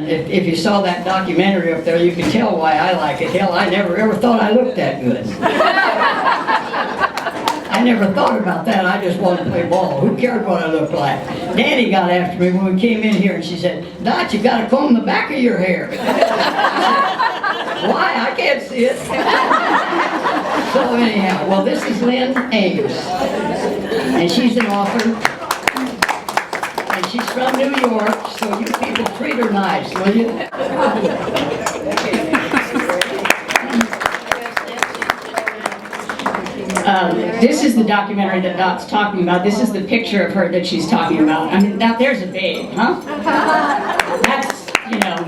If you saw that documentary up there, you can tell why I like it. Hell, I never ever thought I looked that good. I never thought about that. I just wanted to play ball. Who cared what I looked like? Danny got after me when we came in here and she said, "Dot, you got to comb the back of your hair." Why? I can't see it. So anyhow, well, this is Lynn Ames. And she's an author. And she's from New York, so you people treat her nice, will you? This is the documentary that Dot's talking about. This is the picture of her that she's talking about. I mean, now there's a babe, huh? That's, you know,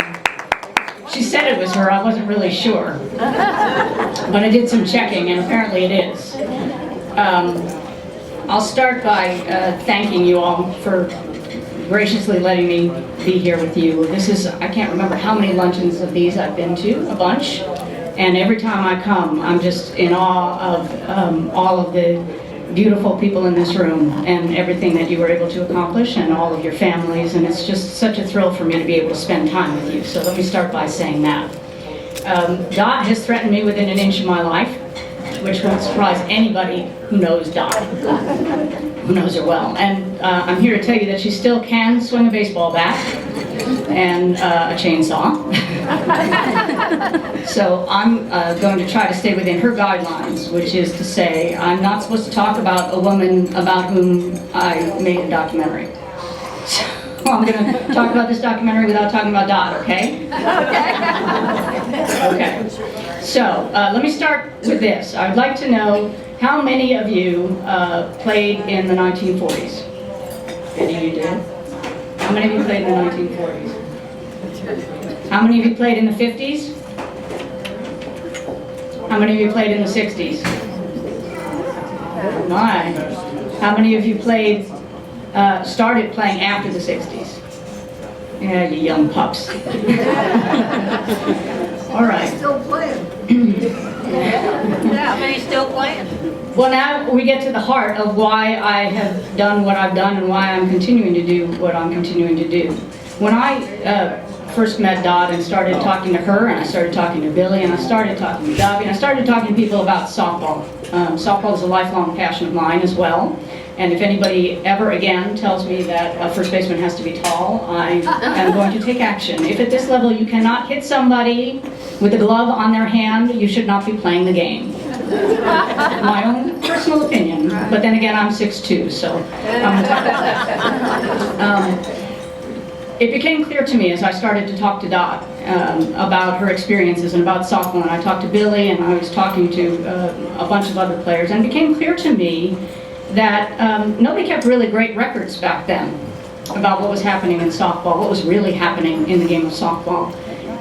she said it was her. I wasn't really sure. But I did some checking, and apparently it is. I'll start by thanking you all for graciously letting me be here with you. This is, I can't remember how many luncheons of these I've been to, a bunch. And every time I come, I'm just in awe of all of the beautiful people in this room and everything that you were able to accomplish and all of your families. And it's just such a thrill for me to be able to spend time with you. So let me start by saying that. Dot has threatened me within an inch of my life, which won't surprise anybody who knows Dot, who knows her well. And I'm here to tell you that she still can swing a baseball bat and a chainsaw. So I'm going to try to stay within her guidelines, which is to say I'm not supposed to talk about a woman about whom I made a documentary. So I'm going to talk about this documentary without talking about Dot, okay? Okay. So let me start with this. I'd like to know how many of you played in the 1940s? Any of you did? How many of you played in the 1940s? How many of you played in the 50s? How many of you played in the 60s? My. How many of you played, started playing after the 60s? Yeah, you young pups. All right. Still playing. How many still playing? Well, now we get to the heart of why I have done what I've done and why I'm continuing to do what I'm continuing to do. When I first met Dot and started talking to her, and I started talking to Billy, and I started talking to Doug, and I started talking to people about softball. Softball is a lifelong passion of mine as well. And if anybody ever again tells me that a first baseman has to be tall, I am going to take action. If at this level you cannot hit somebody with a glove on their hand, you should not be playing the game. My own personal opinion, but then again I'm 6'2", so I'm going to talk about that. It became clear to me as I started to talk to Dot about her experiences and about softball, and I talked to Billy, and I was talking to a bunch of other players, and it became clear to me that nobody kept really great records back then about what was happening in softball, what was really happening in the game of softball.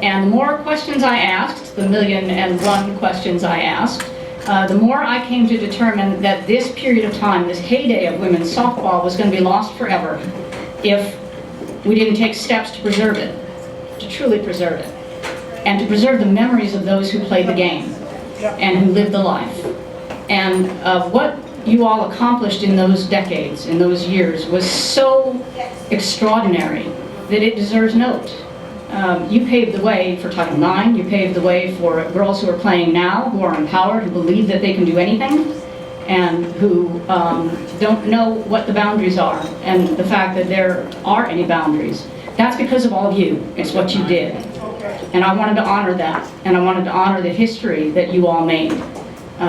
And the more questions I asked, the 1,000,001 questions I asked, the more I came to determine that this period of time, this heyday of women's softball, was going to be lost forever if we didn't take steps to preserve it, to truly preserve it, and to preserve the memories of those who played the game and who lived the life. And what you all accomplished in those decades, in those years, was so extraordinary that it deserves note. You paved the way for Title IX, you paved the way for girls who are playing now, who are empowered, who believe that they can do anything, and who don't know what the boundaries are, and the fact that there are any boundaries. That's because of all of you. It's what you did. And I wanted to honor that, and I wanted to honor the history that you all made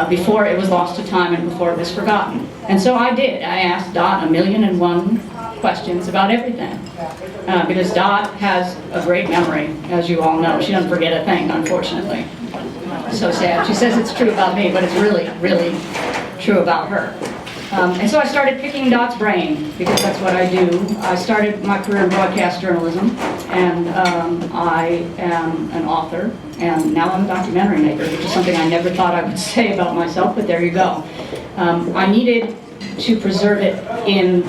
before it was lost to time and before it was forgotten. And so I did. I asked Dot 1,000,001 questions about everything. Because Dot has a great memory, as you all know. She doesn't forget a thing, unfortunately. So sad. She says it's true about me, but it's really, really true about her. And so I started picking Dot's brain, because that's what I do. I started my career in broadcast journalism, and I am an author, and now I'm a documentary maker, which is something I never thought I would say about myself, but there you go. I needed to preserve it in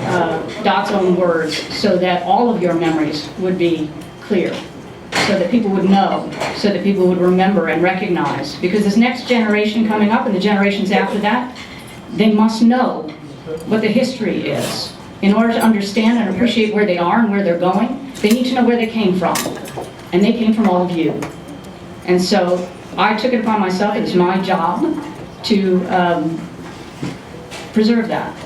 Dot's own words so that all of your memories would be clear, so that people would know, so that people would remember and recognize. Because this next generation coming up and the generations after that, they must know what the history is. In order to understand and appreciate where they are and where they're going, they need to know where they came from. and they came from all of you. And so I took it upon myself, it's my job to preserve that.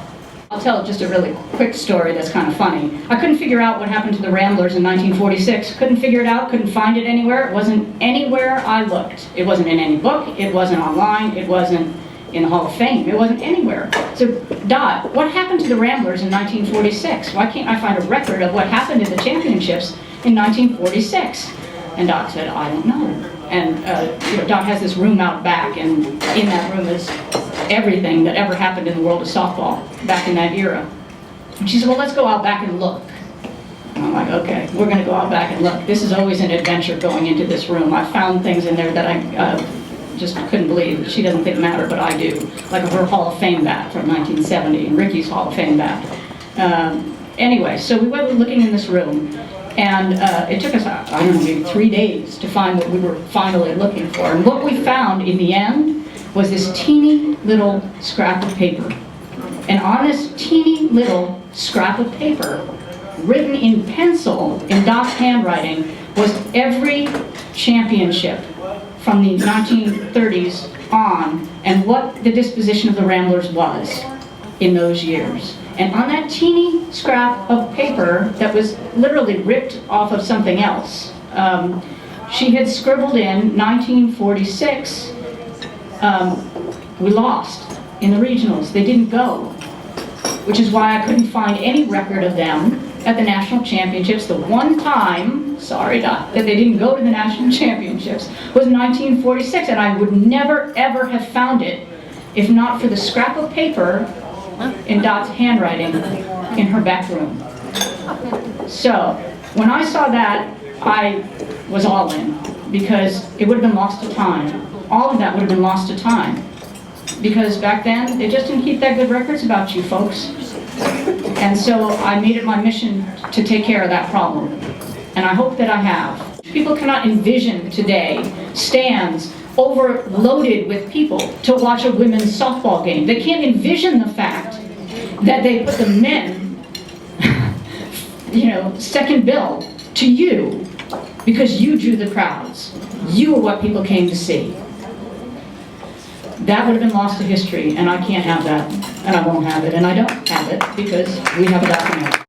I'll tell just a really quick story that's kind of funny. I couldn't figure out what happened to the Ramblers in 1946. Couldn't figure it out, couldn't find it anywhere. It wasn't anywhere I looked. It wasn't in any book, it wasn't online, it wasn't in the Hall of Fame, it wasn't anywhere. So, Dot, what happened to the Ramblers in 1946? Why can't I find a record of what happened at the championships in 1946? And Dot said, I don't know. And Dot has this room out back, and in that room is everything that ever happened in the world of softball back in that era. And she said, well, let's go out back and look. And I'm like, okay, we're going to go out back and look. This is always an adventure going into this room. I found things in there that I just couldn't believe. She doesn't think matter, but I do. Like her Hall of Fame bat from 1970, and Ricky's Hall of Fame bat. Anyway, so we went looking in this room, and it took us, I don't know, maybe 3 days to find what we were finally looking for. And what we found in the end was this teeny little scrap of paper. And on this teeny little scrap of paper, written in pencil, in Dot's handwriting, was every championship from the 1930s on, and what the disposition of the Ramblers was in those years. And on that teeny scrap of paper that was literally ripped off of something else, she had scribbled in 1946, we lost in the regionals. They didn't go, which is why I couldn't find any record of them at the national championships. The one time, sorry Dot, that they didn't go to the national championships was 1946, and I would never ever have found it if not for the scrap of paper in Dot's handwriting in her back room. So when I saw that, I was all in, because it would have been lost to time. All of that would have been lost to time, because back then they just didn't keep that good records about you folks. And so I made it my mission to take care of that problem, and I hope that I have. People cannot envision today stands overloaded with people to watch a women's softball game. They can't envision the fact that they put the men, second bill to you, because you drew the crowds. You were what people came to see. That would have been lost to history, and I can't have that, and I won't have it, and I don't have it because we have a document.